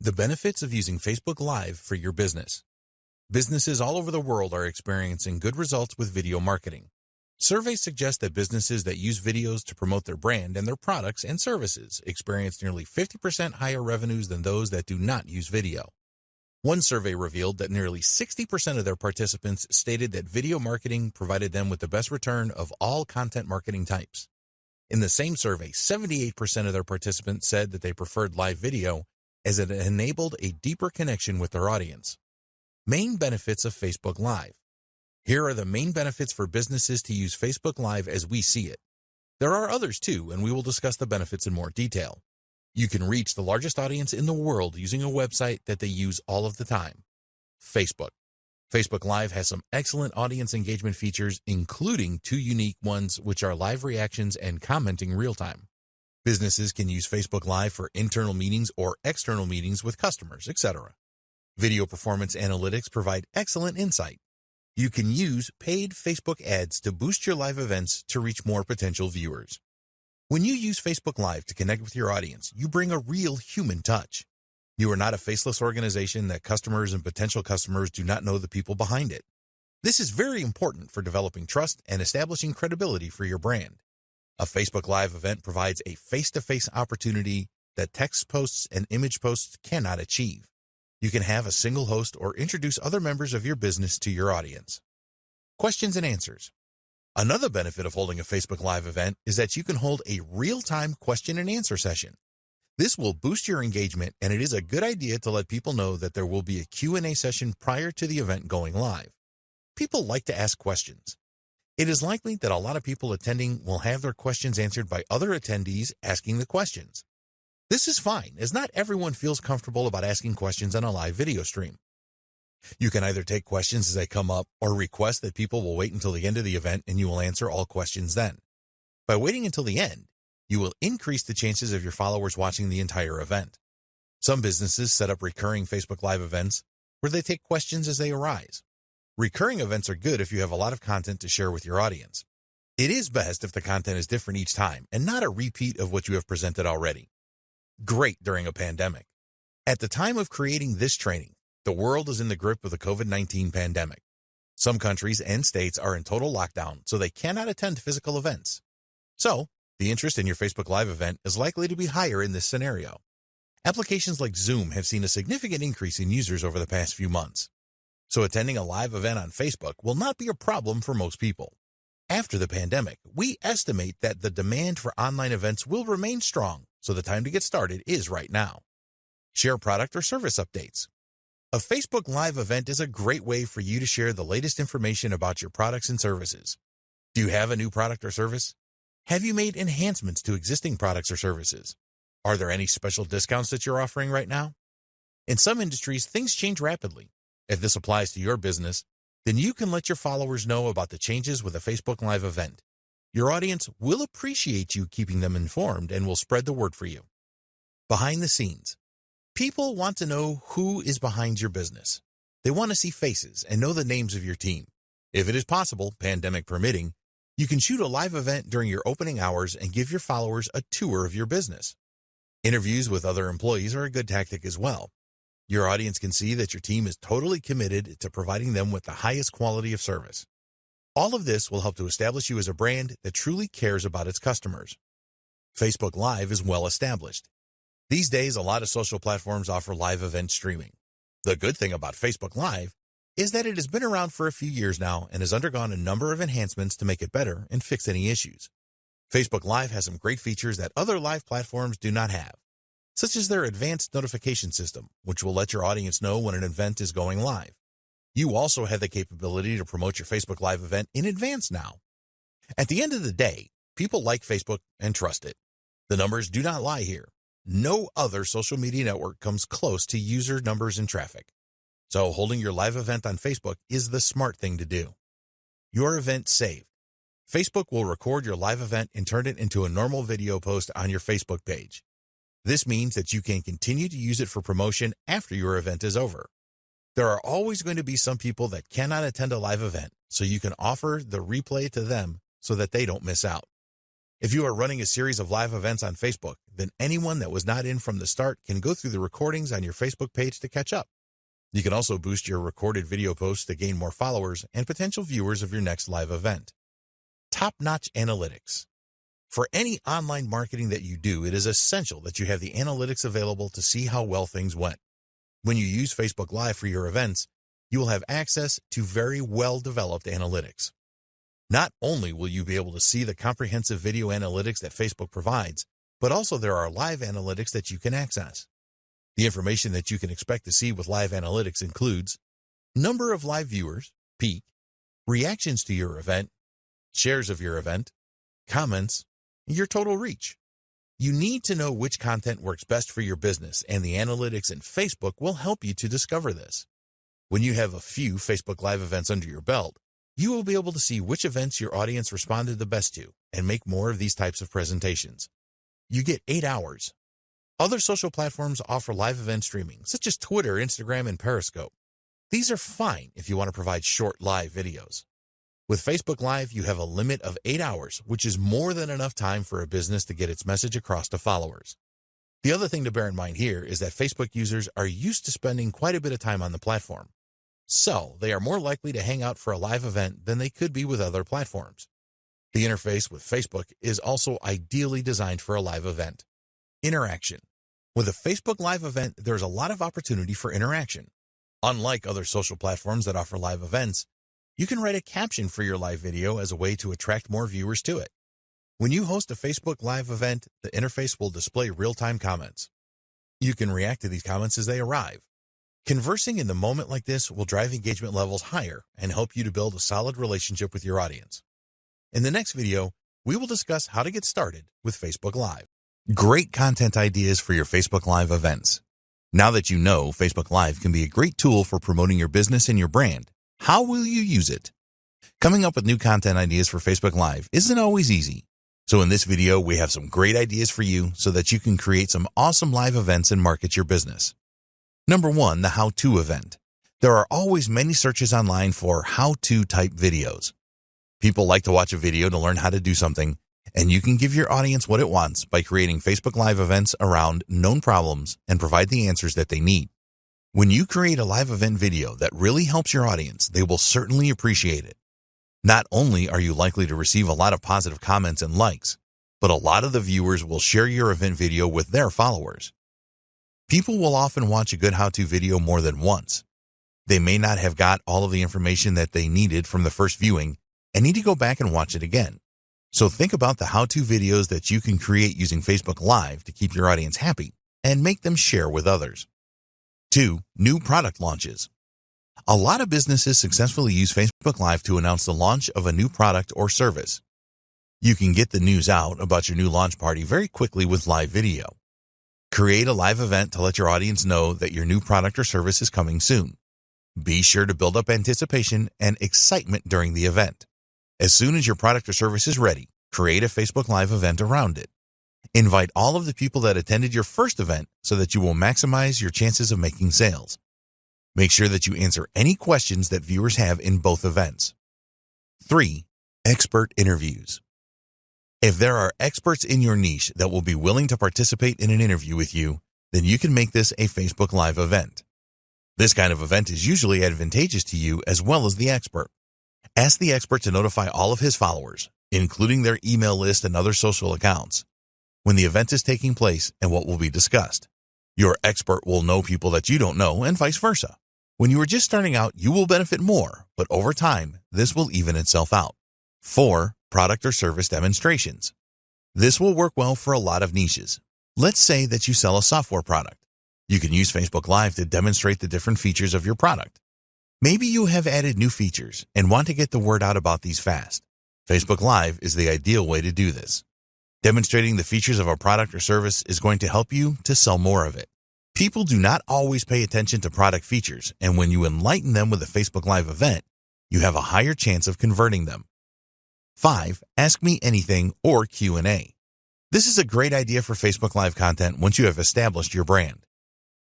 The benefits of using Facebook Live for your business. Businesses all over the world are experiencing good results with video marketing. Surveys suggest that businesses that use videos to promote their brand and their products and services experience nearly 50% higher revenues than those that do not use video. One survey revealed that nearly 60% of their participants stated that video marketing provided them with the best return of all content marketing types. In the same survey, 78% of their participants said that they preferred live video as it enabled a deeper connection with their audience. Main benefits of Facebook Live. Here are the main benefits for businesses to use Facebook Live as we see it. There are others too, and we will discuss the benefits in more detail. You can reach the largest audience in the world using a website that they use all of the time, Facebook. Facebook Live has some excellent audience engagement features, including two unique ones, which are live reactions and commenting real-time. Businesses can use Facebook Live for internal meetings or external meetings with customers, etc. Video performance analytics provide excellent insight. You can use paid Facebook ads to boost your live events to reach more potential viewers. When you use Facebook Live to connect with your audience, you bring a real human touch. You are not a faceless organization that customers and potential customers do not know the people behind it. This is very important for developing trust and establishing credibility for your brand. A Facebook Live event provides a face-to-face opportunity that text posts and image posts cannot achieve. You can have a single host or introduce other members of your business to your audience. Questions and answers. Another benefit of holding a Facebook Live event is that you can hold a real-time question and answer session. This will boost your engagement, and it is a good idea to let people know that there will be a Q&A session prior to the event going live. People like to ask questions. It is likely that a lot of people attending will have their questions answered by other attendees asking the questions. This is fine, as not everyone feels comfortable about asking questions on a live video stream. You can either take questions as they come up or request that people will wait until the end of the event and you will answer all questions then. By waiting until the end, you will increase the chances of your followers watching the entire event. Some businesses set up recurring Facebook Live events where they take questions as they arise. Recurring events are good if you have a lot of content to share with your audience. It is best if the content is different each time and not a repeat of what you have presented already. Great during a pandemic. At the time of creating this training, the world is in the grip of the COVID-19 pandemic. Some countries and states are in total lockdown, so they cannot attend physical events. So, the interest in your Facebook Live event is likely to be higher in this scenario. Applications like Zoom have seen a significant increase in users over the past few months. So attending a live event on Facebook will not be a problem for most people. After the pandemic, we estimate that the demand for online events will remain strong, so the time to get started is right now. Share product or service updates. A Facebook Live event is a great way for you to share the latest information about your products and services. Do you have a new product or service? Have you made enhancements to existing products or services? Are there any special discounts that you're offering right now? In some industries, things change rapidly. If this applies to your business, then you can let your followers know about the changes with a Facebook Live event. Your audience will appreciate you keeping them informed and will spread the word for you. Behind the scenes. People want to know who is behind your business. They want to see faces and know the names of your team. If it is possible, pandemic permitting, you can shoot a live event during your opening hours and give your followers a tour of your business. Interviews with other employees are a good tactic as well. Your audience can see that your team is totally committed to providing them with the highest quality of service. All of this will help to establish you as a brand that truly cares about its customers. Facebook Live is well established. These days, a lot of social platforms offer live event streaming. The good thing about Facebook Live is that it has been around for a few years now and has undergone a number of enhancements to make it better and fix any issues. Facebook Live has some great features that other live platforms do not have, such as their advanced notification system, which will let your audience know when an event is going live. You also have the capability to promote your Facebook Live event in advance now. At the end of the day, people like Facebook and trust it. The numbers do not lie here. No other social media network comes close to user numbers and traffic. So holding your live event on Facebook is the smart thing to do. Your event saved. Facebook will record your live event and turn it into a normal video post on your Facebook page. This means that you can continue to use it for promotion after your event is over. There are always going to be some people that cannot attend a live event, so you can offer the replay to them so that they don't miss out. If you are running a series of live events on Facebook, then anyone that was not in from the start can go through the recordings on your Facebook page to catch up. You can also boost your recorded video posts to gain more followers and potential viewers of your next live event. Top-notch analytics. For any online marketing that you do, it is essential that you have the analytics available to see how well things went. When you use Facebook Live for your events, you will have access to very well-developed analytics. Not only will you be able to see the comprehensive video analytics that Facebook provides, but also there are live analytics that you can access. The information that you can expect to see with live analytics includes number of live viewers, peak, reactions to your event, shares of your event, comments, and your total reach. You need to know which content works best for your business, and the analytics in Facebook will help you to discover this. When you have a few Facebook Live events under your belt, you will be able to see which events your audience responded the best to and make more of these types of presentations. You get 8 hours. Other social platforms offer live event streaming, such as Twitter, Instagram, and Periscope. These are fine if you want to provide short live videos. With Facebook Live, you have a limit of 8 hours, which is more than enough time for a business to get its message across to followers. The other thing to bear in mind here is that Facebook users are used to spending quite a bit of time on the platform. So, they are more likely to hang out for a live event than they could be with other platforms. The interface with Facebook is also ideally designed for a live event. Interaction. With a Facebook Live event, there's a lot of opportunity for interaction. Unlike other social platforms that offer live events, you can write a caption for your live video as a way to attract more viewers to it. When you host a Facebook Live event, the interface will display real-time comments. You can react to these comments as they arrive. Conversing in the moment like this will drive engagement levels higher and help you to build a solid relationship with your audience. In the next video, we will discuss how to get started with Facebook Live. Great content ideas for your Facebook Live events. Now that you know Facebook Live can be a great tool for promoting your business and your brand, how will you use it? Coming up with new content ideas for Facebook Live isn't always easy. So in this video, we have some great ideas for you so that you can create some awesome live events and market your business. Number 1, the how-to event. There are always many searches online for how-to type videos. People like to watch a video to learn how to do something, and you can give your audience what it wants by creating Facebook Live events around known problems and provide the answers that they need. When you create a live event video that really helps your audience, they will certainly appreciate it. Not only are you likely to receive a lot of positive comments and likes, but a lot of the viewers will share your event video with their followers. People will often watch a good how-to video more than once. They may not have got all of the information that they needed from the first viewing and need to go back and watch it again. So think about the how-to videos that you can create using Facebook Live to keep your audience happy and make them share with others. 2, new product launches. A lot of businesses successfully use Facebook Live to announce the launch of a new product or service. You can get the news out about your new launch party very quickly with live video. Create a live event to let your audience know that your new product or service is coming soon. Be sure to build up anticipation and excitement during the event. As soon as your product or service is ready, create a Facebook Live event around it. Invite all of the people that attended your first event so that you will maximize your chances of making sales. Make sure that you answer any questions that viewers have in both events. 3, expert interviews. If there are experts in your niche that will be willing to participate in an interview with you, then you can make this a Facebook Live event. This kind of event is usually advantageous to you as well as the expert. Ask the expert to notify all of his followers, including their email list and other social accounts, when the event is taking place and what will be discussed. Your expert will know people that you don't know and vice versa. When you are just starting out, you will benefit more, but over time, this will even itself out. 4, product or service demonstrations. This will work well for a lot of niches. Let's say that you sell a software product. You can use Facebook Live to demonstrate the different features of your product. Maybe you have added new features and want to get the word out about these fast. Facebook Live is the ideal way to do this. Demonstrating the features of a product or service is going to help you to sell more of it. People do not always pay attention to product features, and when you enlighten them with a Facebook Live event, you have a higher chance of converting them. 5, Ask Me Anything or Q&A. This is a great idea for Facebook Live content once you have established your brand.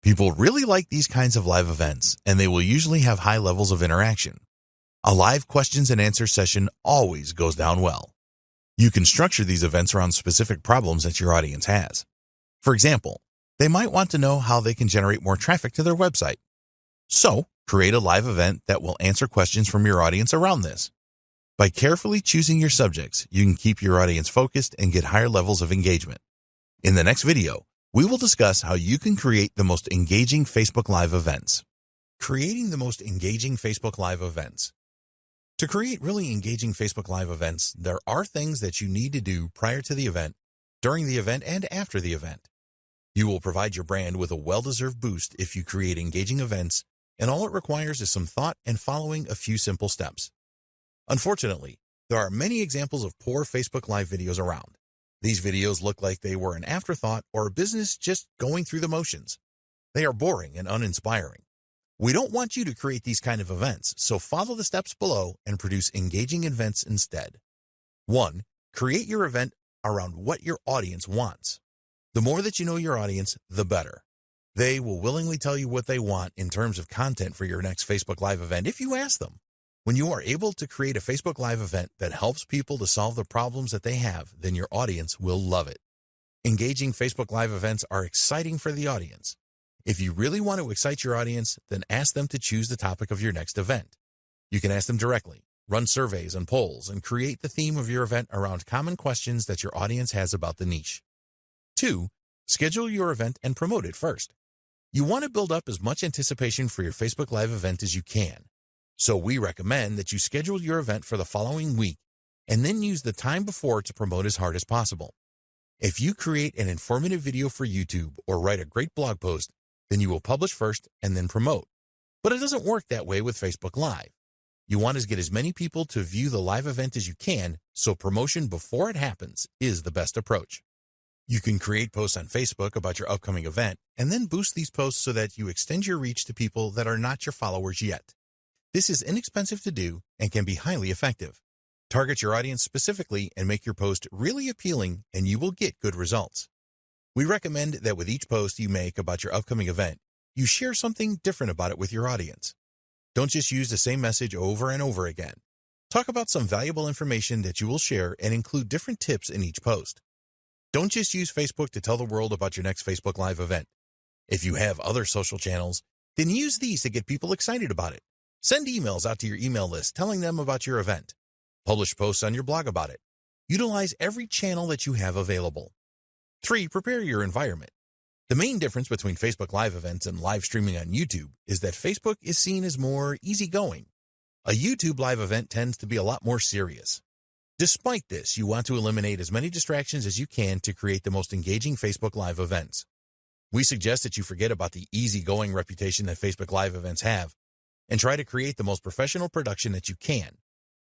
People really like these kinds of live events, and they will usually have high levels of interaction. A live questions and answers session always goes down well. You can structure these events around specific problems that your audience has. For example, they might want to know how they can generate more traffic to their website. So, create a live event that will answer questions from your audience around this. By carefully choosing your subjects, you can keep your audience focused and get higher levels of engagement. In the next video, we will discuss how you can create the most engaging Facebook Live events. Creating the most engaging Facebook Live events. To create really engaging Facebook Live events, there are things that you need to do prior to the event, during the event, and after the event. You will provide your brand with a well-deserved boost if you create engaging events, and all it requires is some thought and following a few simple steps. Unfortunately, there are many examples of poor Facebook Live videos around. These videos look like they were an afterthought or a business just going through the motions. They are boring and uninspiring. We don't want you to create these kind of events, so follow the steps below and produce engaging events instead. 1. Create your event around what your audience wants. The more that you know your audience, the better. They will willingly tell you what they want in terms of content for your next Facebook Live event if you ask them. When you are able to create a Facebook Live event that helps people to solve the problems that they have, then your audience will love it. Engaging Facebook Live events are exciting for the audience. If you really want to excite your audience, then ask them to choose the topic of your next event. You can ask them directly, run surveys and polls, and create the theme of your event around common questions that your audience has about the niche. 2. Schedule your event and promote it first. You want to build up as much anticipation for your Facebook Live event as you can. So we recommend that you schedule your event for the following week and then use the time before to promote as hard as possible. If you create an informative video for YouTube or write a great blog post, then you will publish first and then promote. But it doesn't work that way with Facebook Live. You want to get as many people to view the live event as you can, so promotion before it happens is the best approach. You can create posts on Facebook about your upcoming event and then boost these posts so that you extend your reach to people that are not your followers yet. This is inexpensive to do and can be highly effective. Target your audience specifically and make your post really appealing, and you will get good results. We recommend that with each post you make about your upcoming event, you share something different about it with your audience. Don't just use the same message over and over again. Talk about some valuable information that you will share and include different tips in each post. Don't just use Facebook to tell the world about your next Facebook Live event. If you have other social channels, then use these to get people excited about it. Send emails out to your email list telling them about your event. Publish posts on your blog about it. Utilize every channel that you have available. 3. Prepare your environment. The main difference between Facebook Live events and live streaming on YouTube is that Facebook is seen as more easygoing. A YouTube Live event tends to be a lot more serious. Despite this, you want to eliminate as many distractions as you can to create the most engaging Facebook Live events. We suggest that you forget about the easygoing reputation that Facebook Live events have and try to create the most professional production that you can.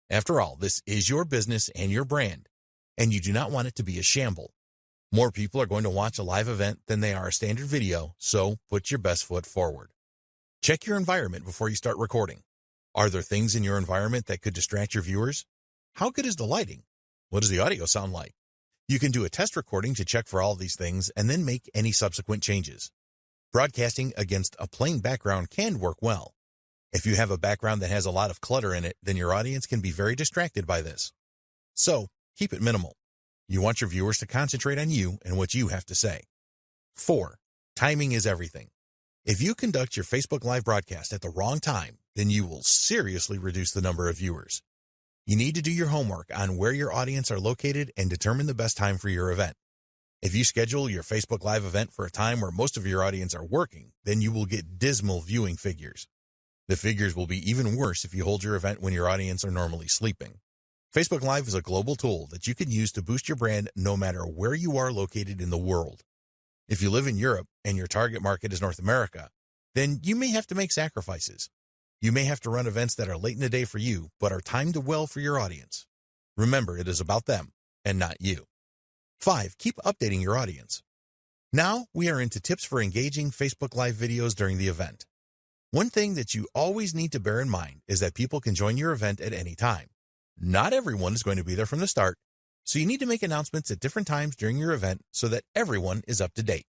After all, this is your business and your brand, and you do not want it to be a shamble. More people are going to watch a live event than they are a standard video, so put your best foot forward. Check your environment before you start recording. Are there things in your environment that could distract your viewers? How good is the lighting? What does the audio sound like? You can do a test recording to check for all these things and then make any subsequent changes. Broadcasting against a plain background can work well. If you have a background that has a lot of clutter in it, then your audience can be very distracted by this. So, keep it minimal. You want your viewers to concentrate on you and what you have to say. 4. Timing is everything. If you conduct your Facebook Live broadcast at the wrong time, then you will seriously reduce the number of viewers. You need to do your homework on where your audience are located and determine the best time for your event. If you schedule your Facebook Live event for a time where most of your audience are working, then you will get dismal viewing figures. The figures will be even worse if you hold your event when your audience are normally sleeping. Facebook Live is a global tool that you can use to boost your brand no matter where you are located in the world. If you live in Europe and your target market is North America, then you may have to make sacrifices. You may have to run events that are late in the day for you, but are timed well for your audience. Remember, it is about them and not you. 5. Keep updating your audience. Now we are into tips for engaging Facebook Live videos during the event. One thing that you always need to bear in mind is that people can join your event at any time. Not everyone is going to be there from the start, so you need to make announcements at different times during your event so that everyone is up to date.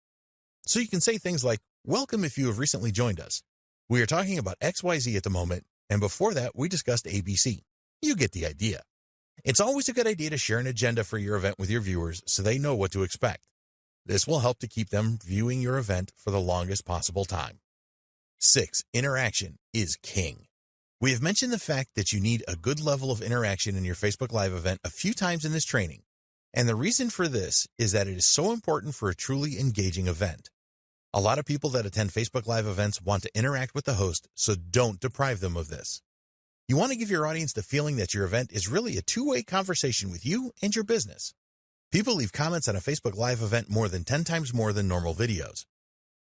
So you can say things like, "Welcome if you have recently joined us. We are talking about XYZ at the moment, and before that we discussed ABC. You get the idea." It's always a good idea to share an agenda for your event with your viewers so they know what to expect. This will help to keep them viewing your event for the longest possible time. 6. Interaction is king. We have mentioned the fact that you need a good level of interaction in your Facebook Live event a few times in this training, and the reason for this is that it is so important for a truly engaging event. A lot of people that attend Facebook Live events want to interact with the host, so don't deprive them of this. You want to give your audience the feeling that your event is really a two-way conversation with you and your business. People leave comments on a Facebook Live event more than 10 times more than normal videos.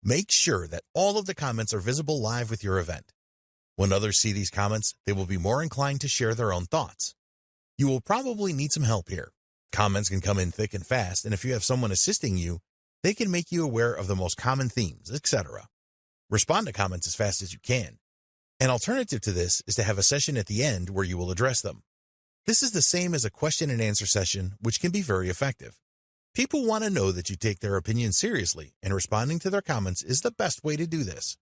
Make sure that all of the comments are visible live with your event. When others see these comments, they will be more inclined to share their own thoughts. You will probably need some help here. Comments can come in thick and fast, and if you have someone assisting you, they can make you aware of the most common themes, etc. Respond to comments as fast as you can. An alternative to this is to have a session at the end where you will address them. This is the same as a question and answer session, which can be very effective. People want to know that you take their opinion seriously, and responding to their comments is the best way to do this.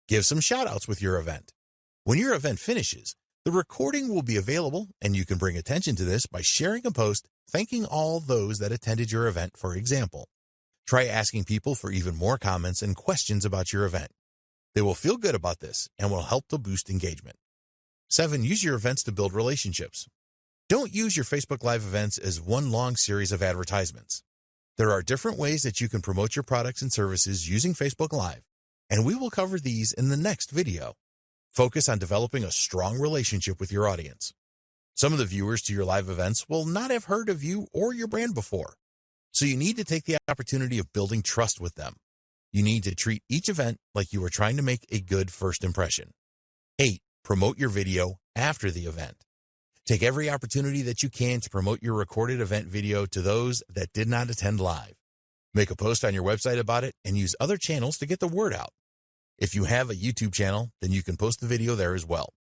Give some shout-outs with your event. When your event finishes, the recording will be available, and you can bring attention to this by sharing a post thanking all those that attended your event, for example. Try asking people for even more comments and questions about your event. They will feel good about this and will help to boost engagement. 7. Use your events to build relationships. Don't use your Facebook Live events as one long series of advertisements. There are different ways that you can promote your products and services using Facebook Live, and we will cover these in the next video. Focus on developing a strong relationship with your audience. Some of the viewers to your live events will not have heard of you or your brand before, so you need to take the opportunity of building trust with them. You need to treat each event like you are trying to make a good first impression. 8. Promote your video after the event. Take every opportunity that you can to promote your recorded event video to those that did not attend live. Make a post on your website about it and use other channels to get the word out. If you have a YouTube channel, then you can post the video there as well.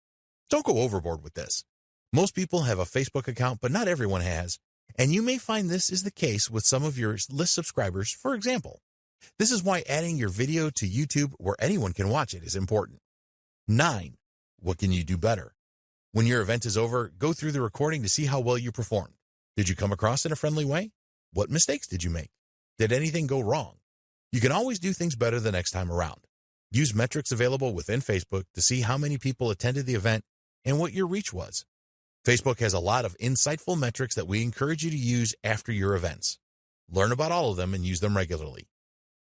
Don't go overboard with this. Most people have a Facebook account, but not everyone has, and you may find this is the case with some of your list subscribers, for example. This is why adding your video to YouTube where anyone can watch it is important. 9. What can you do better? When your event is over, go through the recording to see how well you performed. Did you come across in a friendly way? What mistakes did you make? Did anything go wrong? You can always do things better the next time around. Use metrics available within Facebook to see how many people attended the event and what your reach was. Facebook has a lot of insightful metrics that we encourage you to use after your events. Learn about all of them and use them regularly.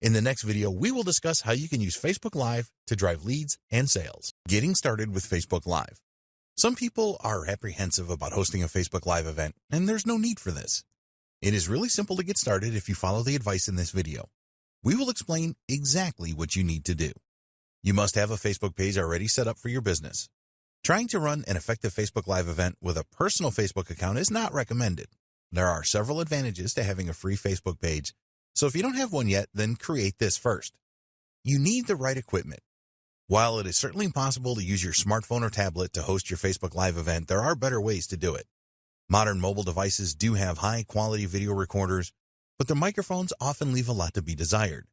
In the next video, we will discuss how you can use Facebook Live to drive leads and sales. Getting started with Facebook Live. Some people are apprehensive about hosting a Facebook Live event, and there's no need for this. It is really simple to get started if you follow the advice in this video. We will explain exactly what you need to do. You must have a Facebook page already set up for your business. Trying to run an effective Facebook Live event with a personal Facebook account is not recommended. There are several advantages to having a free Facebook page, so if you don't have one yet, then create this first. You need the right equipment. While it is certainly possible to use your smartphone or tablet to host your Facebook Live event, there are better ways to do it. Modern mobile devices do have high-quality video recorders, but the microphones often leave a lot to be desired.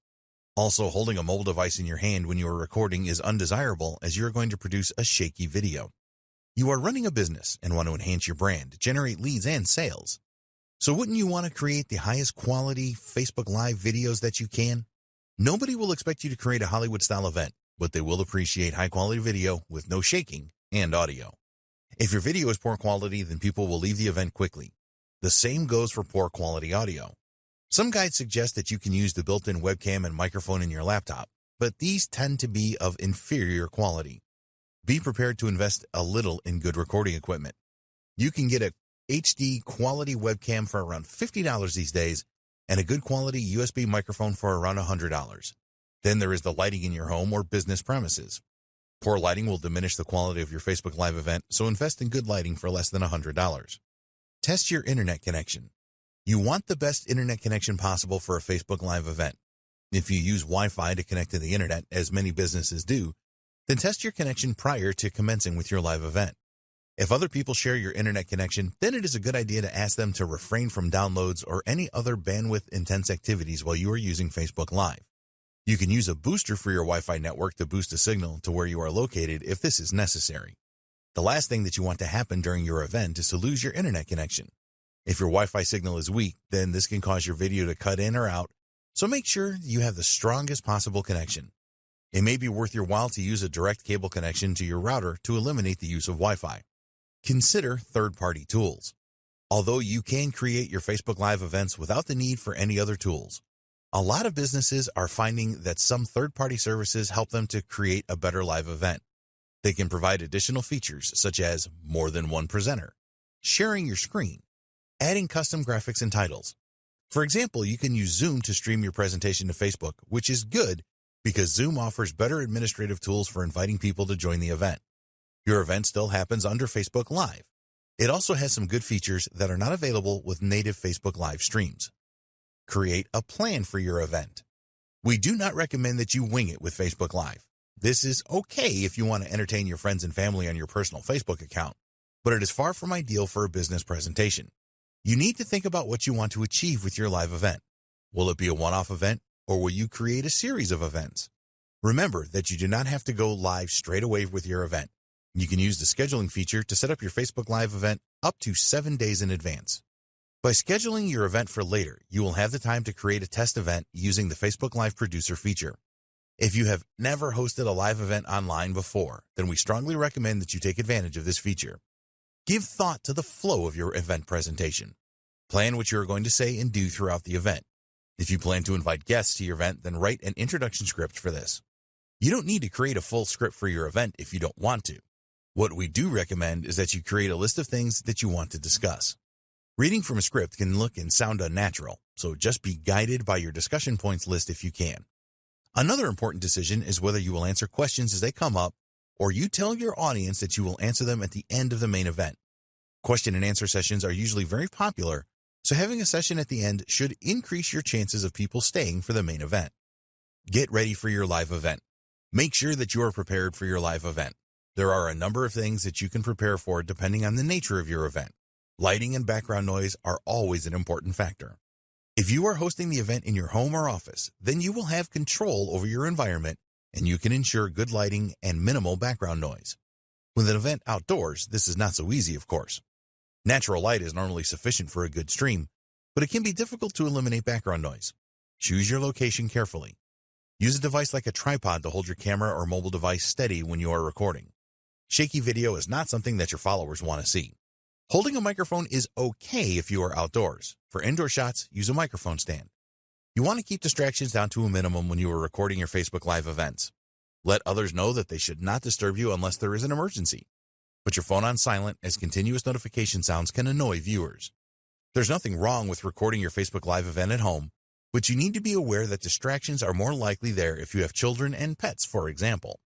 Also, holding a mobile device in your hand when you are recording is undesirable as you are going to produce a shaky video. You are running a business and want to enhance your brand, generate leads and sales. So wouldn't you want to create the highest quality Facebook Live videos that you can? Nobody will expect you to create a Hollywood-style event, but they will appreciate high-quality video with no shaking and audio. If your video is poor quality, then people will leave the event quickly. The same goes for poor quality audio. Some guides suggest that you can use the built-in webcam and microphone in your laptop, but these tend to be of inferior quality. Be prepared to invest a little in good recording equipment. You can get a HD quality webcam for around $50 these days, and a good quality USB microphone for around $100. Then there is the lighting in your home or business premises. Poor lighting will diminish the quality of your Facebook Live event, so invest in good lighting for less than $100. Test your internet connection. You want the best internet connection possible for a Facebook Live event. If you use Wi-Fi to connect to the internet, as many businesses do, then test your connection prior to commencing with your live event. If other people share your internet connection, then it is a good idea to ask them to refrain from downloads or any other bandwidth-intense activities while you are using Facebook Live. You can use a booster for your Wi-Fi network to boost a signal to where you are located if this is necessary. The last thing that you want to happen during your event is to lose your internet connection. If your Wi-Fi signal is weak, then this can cause your video to cut in or out, so make sure you have the strongest possible connection. It may be worth your while to use a direct cable connection to your router to eliminate the use of Wi-Fi. Consider third-party tools. Although you can create your Facebook Live events without the need for any other tools, a lot of businesses are finding that some third-party services help them to create a better live event. They can provide additional features such as more than one presenter, sharing your screen, adding custom graphics and titles. For example, you can use Zoom to stream your presentation to Facebook, which is good because Zoom offers better administrative tools for inviting people to join the event. Your event still happens under Facebook Live. It also has some good features that are not available with native Facebook Live streams. Create a plan for your event. We do not recommend that you wing it with Facebook Live. This is okay if you want to entertain your friends and family on your personal Facebook account, but it is far from ideal for a business presentation. You need to think about what you want to achieve with your live event. Will it be a one-off event, or will you create a series of events? Remember that you do not have to go live straight away with your event. You can use the scheduling feature to set up your Facebook Live event up to 7 days in advance. By scheduling your event for later, you will have the time to create a test event using the Facebook Live Producer feature. If you have never hosted a live event online before, then we strongly recommend that you take advantage of this feature. Give thought to the flow of your event presentation. Plan what you are going to say and do throughout the event. If you plan to invite guests to your event, then write an introduction script for this. You don't need to create a full script for your event if you don't want to. What we do recommend is that you create a list of things that you want to discuss. Reading from a script can look and sound unnatural, so just be guided by your discussion points list if you can. Another important decision is whether you will answer questions as they come up, or you tell your audience that you will answer them at the end of the main event. Question and answer sessions are usually very popular, so having a session at the end should increase your chances of people staying for the main event. Get ready for your live event. Make sure that you are prepared for your live event. There are a number of things that you can prepare for depending on the nature of your event. Lighting and background noise are always an important factor. If you are hosting the event in your home or office, then you will have control over your environment and you can ensure good lighting and minimal background noise. With an event outdoors, this is not so easy, of course. Natural light is normally sufficient for a good stream, but it can be difficult to eliminate background noise. Choose your location carefully. Use a device like a tripod to hold your camera or mobile device steady when you are recording. Shaky video is not something that your followers want to see. Holding a microphone is okay if you are outdoors. For indoor shots, use a microphone stand. You want to keep distractions down to a minimum when you are recording your Facebook Live events. Let others know that they should not disturb you unless there is an emergency. Put your phone on silent, as continuous notification sounds can annoy viewers. There's nothing wrong with recording your Facebook Live event at home, but you need to be aware that distractions are more likely there if you have children and pets, for example.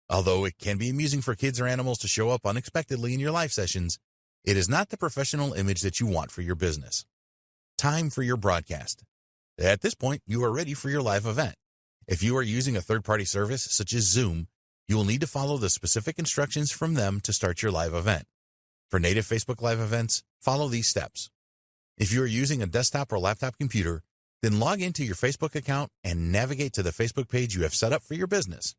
Although it can be amusing for kids or animals to show up unexpectedly in your live sessions, it is not the professional image that you want for your business. Time for your broadcast. At this point, you are ready for your live event. If you are using a third-party service such as Zoom, you will need to follow the specific instructions from them to start your live event. For native Facebook Live events, follow these steps. If you are using a desktop or laptop computer, then log into your Facebook account and navigate to the Facebook page you have set up for your business.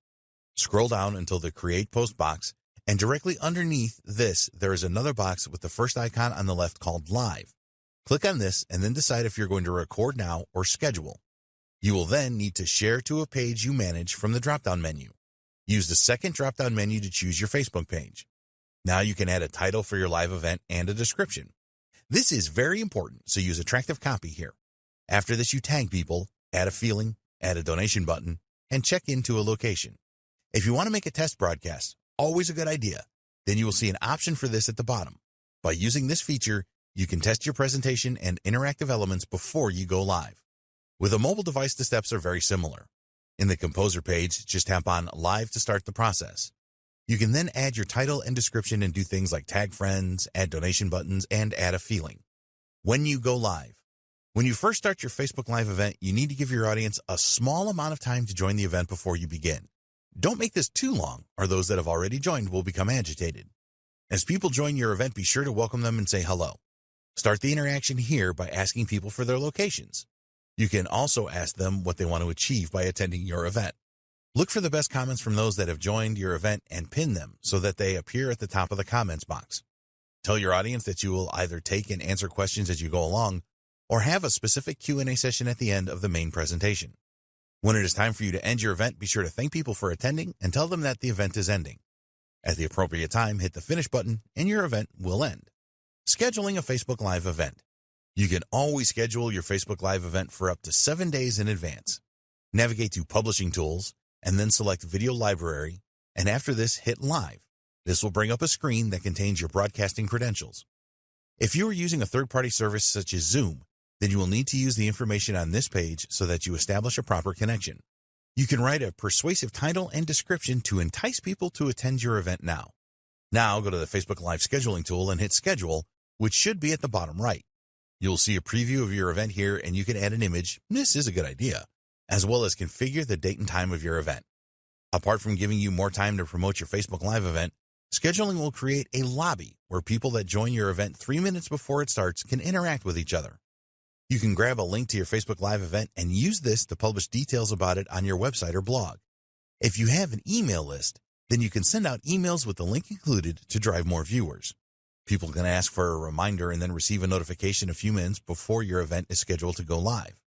Scroll down until the Create Post box, and directly underneath this, there is another box with the first icon on the left called Live. Click on this and then decide if you're going to record now or schedule. You will then need to share to a page you manage from the drop-down menu. Use the second drop-down menu to choose your Facebook page. Now you can add a title for your live event and a description. This is very important, so use attractive copy here. After this, you tag people, add a feeling, add a donation button, and check into a location. If you want to make a test broadcast, always a good idea, then you will see an option for this at the bottom. By using this feature, you can test your presentation and interactive elements before you go live. With a mobile device, the steps are very similar. In the Composer page, just tap on Live to start the process. You can then add your title and description and do things like tag friends, add donation buttons, and add a feeling. When you go live. When you first start your Facebook Live event, you need to give your audience a small amount of time to join the event before you begin. Don't make this too long, or those that have already joined will become agitated. As people join your event, be sure to welcome them and say hello. Start the interaction here by asking people for their locations. You can also ask them what they want to achieve by attending your event. Look for the best comments from those that have joined your event and pin them so that they appear at the top of the comments box. Tell your audience that you will either take and answer questions as you go along or have a specific Q&A session at the end of the main presentation. When it is time for you to end your event, be sure to thank people for attending and tell them that the event is ending. At the appropriate time, hit the finish button and your event will end. Scheduling a Facebook Live event. You can always schedule your Facebook Live event for up to 7 days in advance. Navigate to Publishing Tools and then select Video Library, and after this, hit Live. This will bring up a screen that contains your broadcasting credentials. If you are using a third-party service such as Zoom, then you will need to use the information on this page so that you establish a proper connection. You can write a persuasive title and description to entice people to attend your event now. Now go to the Facebook Live scheduling tool and hit Schedule, which should be at the bottom right. You'll see a preview of your event here, and you can add an image. This is a good idea, as well as configure the date and time of your event. Apart from giving you more time to promote your Facebook Live event, scheduling will create a lobby where people that join your event 3 minutes before it starts can interact with each other. You can grab a link to your Facebook Live event and use this to publish details about it on your website or blog. If you have an email list, then you can send out emails with the link included to drive more viewers. People can ask for a reminder and then receive a notification a few minutes before your event is scheduled to go live.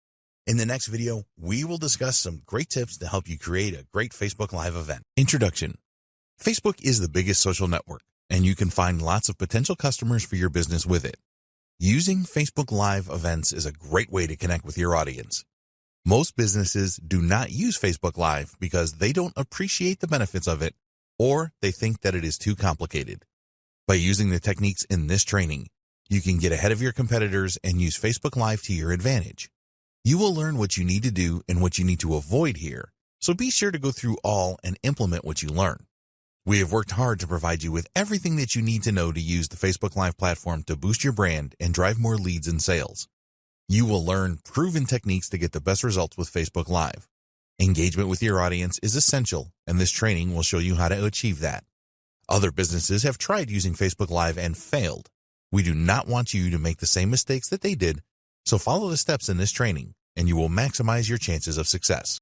In the next video, we will discuss some great tips to help you create a great Facebook Live event. Introduction. Facebook is the biggest social network, and you can find lots of potential customers for your business with it. Using Facebook Live events is a great way to connect with your audience. Most businesses do not use Facebook Live because they don't appreciate the benefits of it, or they think that it is too complicated. By using the techniques in this training, you can get ahead of your competitors and use Facebook Live to your advantage. You will learn what you need to do and what you need to avoid here, so be sure to go through all and implement what you learn. We have worked hard to provide you with everything that you need to know to use the Facebook Live platform to boost your brand and drive more leads and sales. You will learn proven techniques to get the best results with Facebook Live. Engagement with your audience is essential, and this training will show you how to achieve that. Other businesses have tried using Facebook Live and failed. We do not want you to make the same mistakes that they did, so follow the steps in this training, and you will maximize your chances of success.